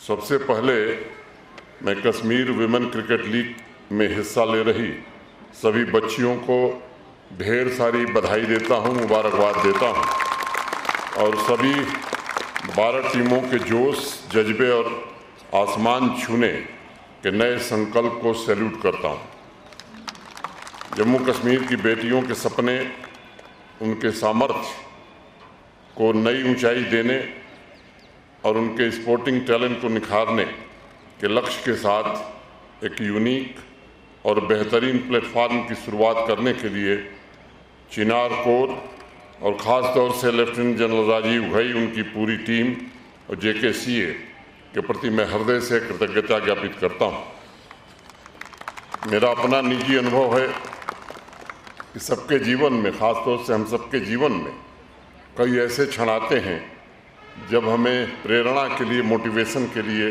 सबसे पहले मैं कश्मीर विमेन क्रिकेट लीग में हिस्सा ले रही सभी बच्चियों को ढेर सारी बधाई देता हूं, मुबारकबाद देता हूं और सभी 12 टीमों के जोश, जज्बे और आसमान छूने के नए संकल्प को सैल्यूट करता हूं। जम्मू कश्मीर की बेटियों के सपने, उनके सामर्थ्य को नई ऊंचाई देने और उनके स्पोर्टिंग टैलेंट को निखारने के लक्ष्य के साथ एक यूनिक और बेहतरीन प्लेटफार्म की शुरुआत करने के लिए चिनार कोर और ख़ास तौर से लेफ्टिनेंट जनरल राजीव घई, उनकी पूरी टीम और JKCA के प्रति मैं हृदय से कृतज्ञता ज्ञापित करता हूँ। मेरा अपना निजी अनुभव है कि सबके जीवन में, ख़ास तौर से हम सबके जीवन में कई ऐसे क्षण आते हैं जब हमें प्रेरणा के लिए, मोटिवेशन के लिए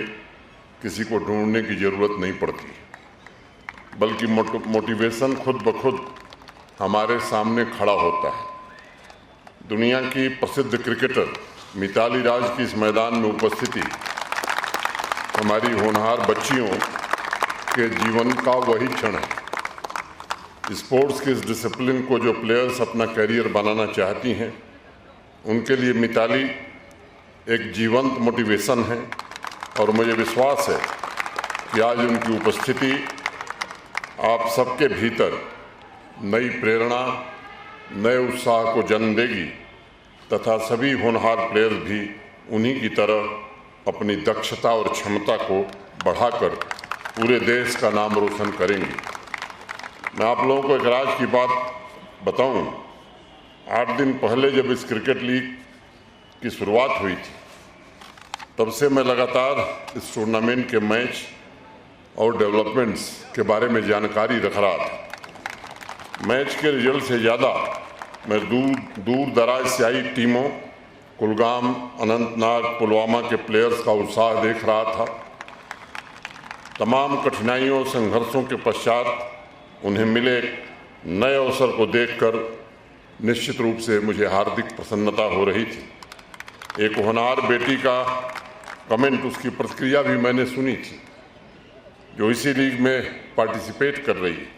किसी को ढूंढने की ज़रूरत नहीं पड़ती, बल्कि मोटिवेशन खुद ब खुद हमारे सामने खड़ा होता है। दुनिया की प्रसिद्ध क्रिकेटर मिताली राज की इस मैदान में उपस्थिति हमारी होनहार बच्चियों के जीवन का वही क्षण है। स्पोर्ट्स के इस डिसिप्लिन को जो प्लेयर्स अपना करियर बनाना चाहती हैं, उनके लिए मिताली एक जीवंत मोटिवेशन है और मुझे विश्वास है कि आज उनकी उपस्थिति आप सबके भीतर नई प्रेरणा, नए उत्साह को जन्म देगी तथा सभी होनहार प्लेयर्स भी उन्हीं की तरह अपनी दक्षता और क्षमता को बढ़ाकर पूरे देश का नाम रोशन करेंगी। मैं आप लोगों को एक राज की बात बताऊं। 8 दिन पहले जब इस क्रिकेट लीग की शुरुआत हुई थी, तब से मैं लगातार इस टूर्नामेंट के मैच और डेवलपमेंट्स के बारे में जानकारी रख रहा था। मैच के रिजल्ट से ज़्यादा मैं दूर दराज से आई टीमों, कुलगाम, अनंतनाग, पुलवामा के प्लेयर्स का उत्साह देख रहा था। तमाम कठिनाइयों और संघर्षों के पश्चात उन्हें मिले नए अवसर को देखकर निश्चित रूप से मुझे हार्दिक प्रसन्नता हो रही थी। एक होनहार बेटी का कमेंट, उसकी प्रतिक्रिया भी मैंने सुनी थी, जो इसी लीग में पार्टिसिपेट कर रही है।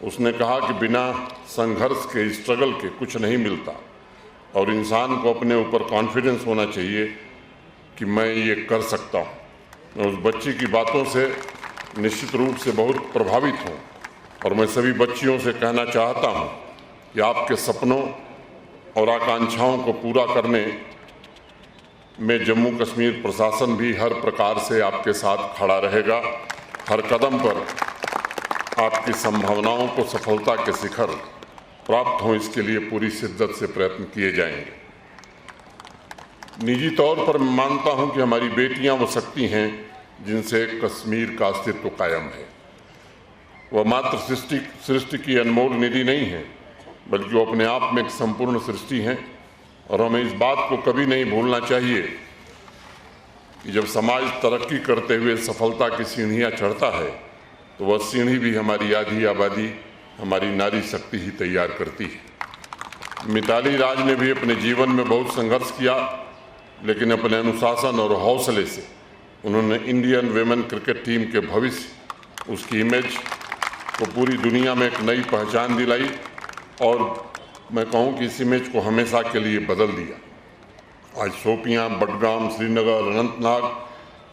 उसने कहा कि बिना संघर्ष के, स्ट्रगल के कुछ नहीं मिलता और इंसान को अपने ऊपर कॉन्फिडेंस होना चाहिए कि मैं ये कर सकता हूँ। मैं उस बच्ची की बातों से निश्चित रूप से बहुत प्रभावित हूँ और मैं सभी बच्चियों से कहना चाहता हूँ कि आपके सपनों और आकांक्षाओं को पूरा करने में जम्मू कश्मीर प्रशासन भी हर प्रकार से आपके साथ खड़ा रहेगा। हर कदम पर आपकी संभावनाओं को सफलता के शिखर प्राप्त हों, इसके लिए पूरी शिद्दत से प्रयत्न किए जाएंगे। निजी तौर पर मैं मानता हूं कि हमारी बेटियां वो शक्ति हैं जिनसे कश्मीर का अस्तित्व कायम है। वह मात्र सृष्टि की अनमोल निधि नहीं है, बल्कि वो अपने आप में एक संपूर्ण सृष्टि है और हमें इस बात को कभी नहीं भूलना चाहिए कि जब समाज तरक्की करते हुए सफलता की सीढ़ियां चढ़ता है, तो वह सीढ़ी भी हमारी आधी आबादी, हमारी नारी शक्ति ही तैयार करती है। मिताली राज ने भी अपने जीवन में बहुत संघर्ष किया, लेकिन अपने अनुशासन और हौसले से उन्होंने इंडियन विमेन क्रिकेट टीम के भविष्य, उसकी इमेज को पूरी दुनिया में एक नई पहचान दिलाई और मैं कहूँ कि इस इमेज को हमेशा के लिए बदल दिया। आज शोपियाँ, बडगाम, श्रीनगर, अनंतनाग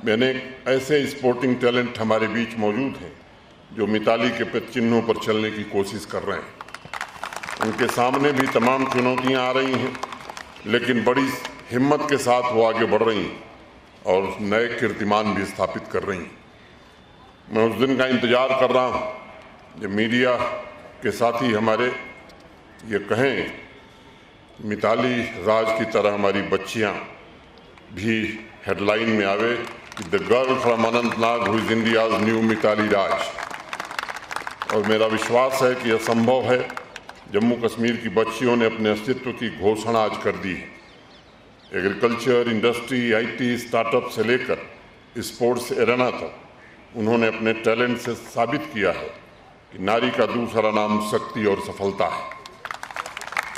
में अनेक ऐसे स्पोर्टिंग टैलेंट हमारे बीच मौजूद हैं जो मिताली के पद चिन्हों पर चलने की कोशिश कर रहे हैं। उनके सामने भी तमाम चुनौतियां आ रही हैं, लेकिन बड़ी हिम्मत के साथ वो आगे बढ़ रही हैं और नए कीर्तिमान भी स्थापित कर रही हैं। मैं उस दिन का इंतज़ार कर रहा हूँ जब मीडिया के साथी हमारे ये कहें, मिताली राज की तरह हमारी बच्चियां भी हेडलाइन में आवे कि the girl from Anantnag who is India's new Mithali Raj. और मेरा विश्वास है कि यह संभव है। जम्मू कश्मीर की बच्चियों ने अपने अस्तित्व की घोषणा आज कर दी है। एग्रीकल्चर, इंडस्ट्री, IT, स्टार्टअप से लेकर स्पोर्ट्स एरेना तक उन्होंने अपने टैलेंट से साबित किया है कि नारी का दूसरा नाम शक्ति और सफलता है।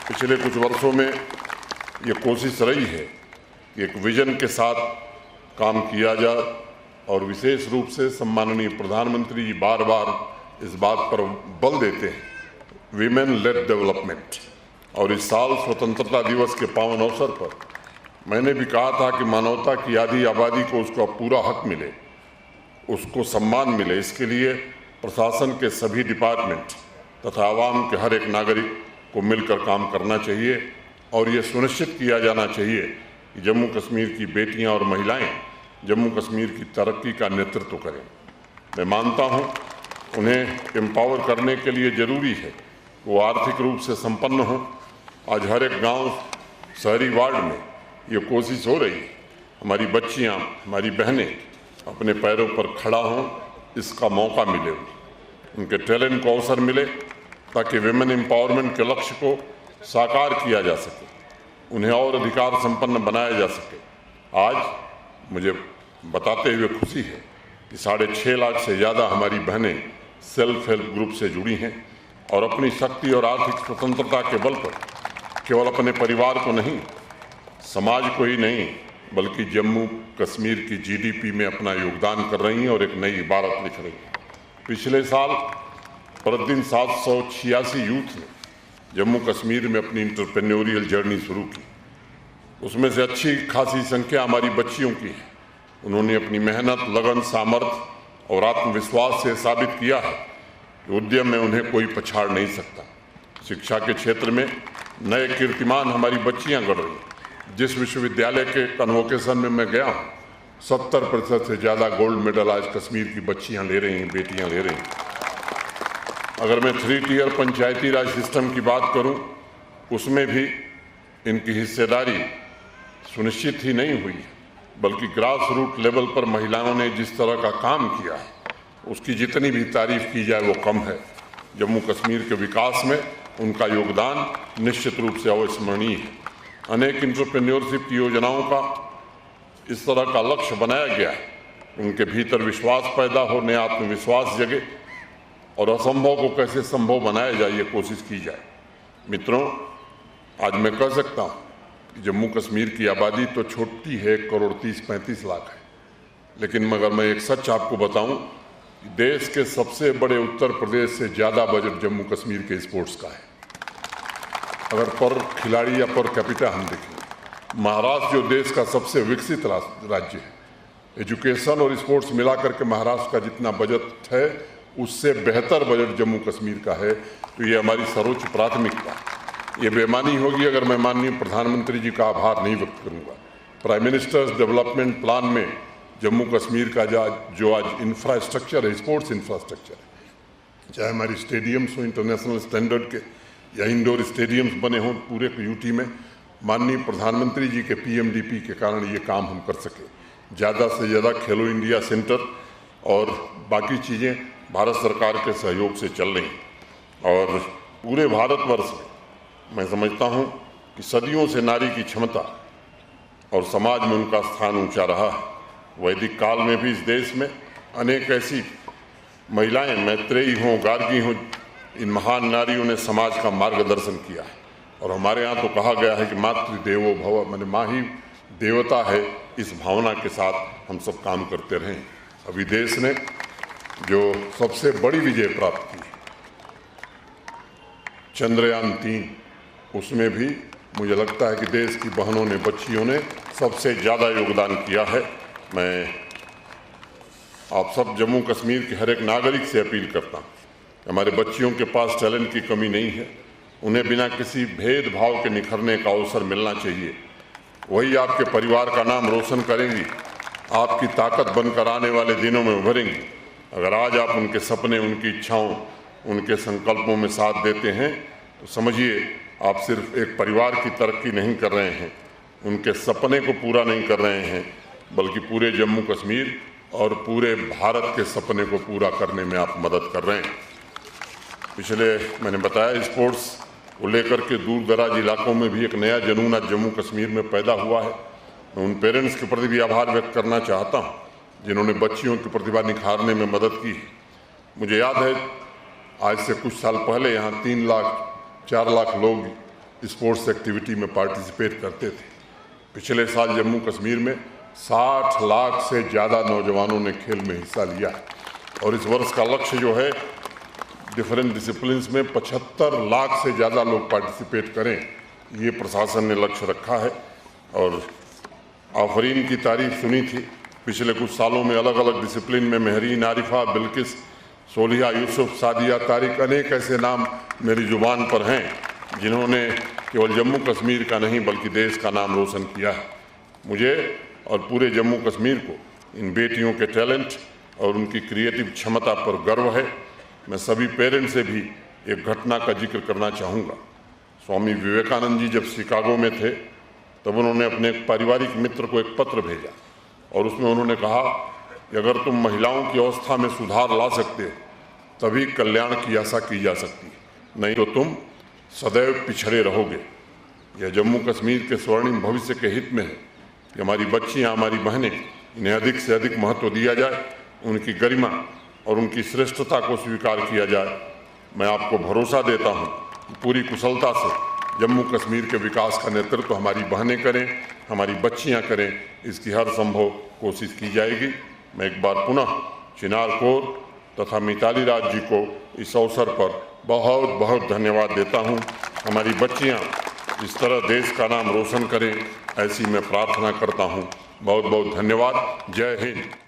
पिछले कुछ वर्षों में ये कोशिश रही है कि एक विजन के साथ काम किया जाए और विशेष रूप से सम्माननीय प्रधानमंत्री जी बार बार इस बात पर बल देते हैं, वीमेन लेड डेवलपमेंट। और इस साल स्वतंत्रता दिवस के पावन अवसर पर मैंने भी कहा था कि मानवता की आधी आबादी को उसका पूरा हक मिले, उसको सम्मान मिले। इसके लिए प्रशासन के सभी डिपार्टमेंट तथा आवाम के हर एक नागरिक को मिलकर काम करना चाहिए और ये सुनिश्चित किया जाना चाहिए कि जम्मू कश्मीर की बेटियां और महिलाएं जम्मू कश्मीर की तरक्की का नेतृत्व करें। मैं मानता हूं उन्हें एम्पावर करने के लिए ज़रूरी है वो आर्थिक रूप से संपन्न हों। आज हर एक गांव, शहरी वार्ड में ये कोशिश हो रही है हमारी बच्चियां, हमारी बहनें अपने पैरों पर खड़ा हों, इसका मौका मिले, उनके टैलेंट को अवसर मिले ताकि विमेन एम्पावरमेंट के लक्ष्य को साकार किया जा सके, उन्हें और अधिकार संपन्न बनाया जा सके। आज मुझे बताते हुए खुशी है कि 6.5 लाख से ज़्यादा हमारी बहनें सेल्फ हेल्प ग्रुप से जुड़ी हैं और अपनी शक्ति और आर्थिक स्वतंत्रता के बल पर केवल अपने परिवार को नहीं, समाज को ही नहीं, बल्कि जम्मू कश्मीर की जीडीपी में अपना योगदान कर रही हैं और एक नई इबारत लिख रही हैं। पिछले साल प्रतिदिन 786 यूथ ने जम्मू कश्मीर में अपनी इंटरप्रेन्योरियल जर्नी शुरू की। उसमें से अच्छी खासी संख्या हमारी बच्चियों की है। उन्होंने अपनी मेहनत, लगन, सामर्थ्य और आत्मविश्वास से साबित किया है कि उद्यम में उन्हें कोई पछाड़ नहीं सकता। शिक्षा के क्षेत्र में नए कीर्तिमान हमारी बच्चियां गढ़ रही हैं। जिस विश्वविद्यालय के कन्वोकेशन में मैं गया हूँ, 70% से ज़्यादा गोल्ड मेडल आज कश्मीर की बच्चियां ले रही हैं, बेटियां ले रही हैं। अगर मैं 3 टियर पंचायती राज सिस्टम की बात करूं, उसमें भी इनकी हिस्सेदारी सुनिश्चित ही नहीं हुई, बल्कि ग्रास रूट लेवल पर महिलाओं ने जिस तरह का काम किया है उसकी जितनी भी तारीफ की जाए वो कम है। जम्मू कश्मीर के विकास में उनका योगदान निश्चित रूप से अविस्मरणीय है। अनेक इंटरप्रेन्योरशिप की योजनाओं का इस तरह का लक्ष्य बनाया गया है, उनके भीतर विश्वास पैदा हो, नया आत्मविश्वास जगे और असंभव को कैसे संभव बनाया जाए ये कोशिश की जाए। मित्रों, आज मैं कह सकता हूँ कि जम्मू कश्मीर की आबादी तो छोटी है, 1,30,35 लाख है, लेकिन मगर मैं एक सच आपको बताऊं कि देश के सबसे बड़े उत्तर प्रदेश से ज़्यादा बजट जम्मू कश्मीर के स्पोर्ट्स का है। अगर पर खिलाड़ी या पर कैपिटा हम देखें, महाराष्ट्र जो देश का सबसे विकसित राज्य है, एजुकेशन और स्पोर्ट्स मिलाकर के महाराष्ट्र का जितना बजट है उससे बेहतर बजट जम्मू कश्मीर का है। तो ये हमारी सर्वोच्च प्राथमिकता है। ये बेईमानी होगी अगर मैं माननीय प्रधानमंत्री जी का आभार नहीं व्यक्त करूंगा। प्राइम मिनिस्टर्स डेवलपमेंट प्लान में जम्मू कश्मीर का जो आज इंफ्रास्ट्रक्चर है, स्पोर्ट्स इंफ्रास्ट्रक्चर है, चाहे हमारी स्टेडियम्स हो इंटरनेशनल स्टैंडर्ड के या इंडोर स्टेडियम्स बने हों पूरे यूटी में, माननीय प्रधानमंत्री जी के पीएमडीपी के कारण ये काम हम कर सके। ज़्यादा से ज़्यादा खेलो इंडिया सेंटर और बाकी चीज़ें भारत सरकार के सहयोग से चल रही हैं और पूरे भारतवर्ष में मैं समझता हूं कि सदियों से नारी की क्षमता और समाज में उनका स्थान ऊंचा रहा है। वैदिक काल में भी इस देश में अनेक ऐसी महिलाएं, मैत्रेयी हों, गार्गी हों, इन महान नारियों ने समाज का मार्गदर्शन किया है। और हमारे यहाँ तो कहा गया है कि मातृदेवो भव, माने माँ ही देवता है। इस भावना के साथ हम सब काम करते रहें। अभी देश ने जो सबसे बड़ी विजय प्राप्त की, चंद्रयान 3, उसमें भी मुझे लगता है कि देश की बहनों ने, बच्चियों ने सबसे ज़्यादा योगदान किया है। मैं आप सब जम्मू कश्मीर के हर एक नागरिक से अपील करता हूँ, हमारे बच्चियों के पास टैलेंट की कमी नहीं है, उन्हें बिना किसी भेदभाव के निखरने का अवसर मिलना चाहिए। वही आपके परिवार का नाम रोशन करेंगी, आपकी ताकत बनकर आने वाले दिनों में उभरेंगी। अगर आज आप उनके सपने, उनकी इच्छाओं, उनके संकल्पों में साथ देते हैं तो समझिए आप सिर्फ एक परिवार की तरक्की नहीं कर रहे हैं, उनके सपने को पूरा नहीं कर रहे हैं, बल्कि पूरे जम्मू कश्मीर और पूरे भारत के सपने को पूरा करने में आप मदद कर रहे हैं। पिछले मैंने बताया स्पोर्ट्स को लेकर के दूर दराज इलाकों में भी एक नया जुनून आज जम्मू कश्मीर में पैदा हुआ है। मैं उन पेरेंट्स के प्रति भी आभार व्यक्त करना चाहता हूँ जिन्होंने बच्चियों की प्रतिभा निखारने में मदद की। मुझे याद है आज से कुछ साल पहले यहाँ 3 लाख 4 लाख लोग स्पोर्ट्स एक्टिविटी में पार्टिसिपेट करते थे। पिछले साल जम्मू कश्मीर में 60 लाख से ज़्यादा नौजवानों ने खेल में हिस्सा लिया है और इस वर्ष का लक्ष्य जो है डिफरेंट डिसिप्लिन्स में 75 लाख से ज़्यादा लोग पार्टिसिपेट करें, ये प्रशासन ने लक्ष्य रखा है। और आफरीन की तारीफ सुनी थी, पिछले कुछ सालों में अलग अलग डिसिप्लिन में महरीन, आरिफा, बिल्किस, सोलिहा, यूसुफ, सादिया, तारिक, अनेक ऐसे नाम मेरी जुबान पर हैं जिन्होंने केवल जम्मू कश्मीर का नहीं बल्कि देश का नाम रोशन किया है। मुझे और पूरे जम्मू कश्मीर को इन बेटियों के टैलेंट और उनकी क्रिएटिव क्षमता पर गर्व है। मैं सभी पेरेंट्स से भी एक घटना का जिक्र करना चाहूँगा। स्वामी विवेकानंद जी जब शिकागो में थे तब उन्होंने अपने एक पारिवारिक मित्र को एक पत्र भेजा और उसमें उन्होंने कहा कि अगर तुम महिलाओं की अवस्था में सुधार ला सकते हो तभी कल्याण की आशा की जा सकती है, नहीं तो तुम सदैव पिछड़े रहोगे। यह जम्मू कश्मीर के स्वर्णिम भविष्य के हित में है कि हमारी बच्चियां, हमारी बहनें, इन्हें अधिक से अधिक महत्व दिया जाए, उनकी गरिमा और उनकी श्रेष्ठता को स्वीकार किया जाए। मैं आपको भरोसा देता हूं कि पूरी कुशलता से जम्मू कश्मीर के विकास का नेतृत्व हमारी बहनें करें, हमारी बच्चियां करें, इसकी हर संभव कोशिश की जाएगी। मैं एक बार पुनः चिनार कौर तथा मिताली राज जी को इस अवसर पर बहुत बहुत धन्यवाद देता हूं। हमारी बच्चियां इस तरह देश का नाम रोशन करें, ऐसी मैं प्रार्थना करता हूं। बहुत बहुत धन्यवाद। जय हिंद।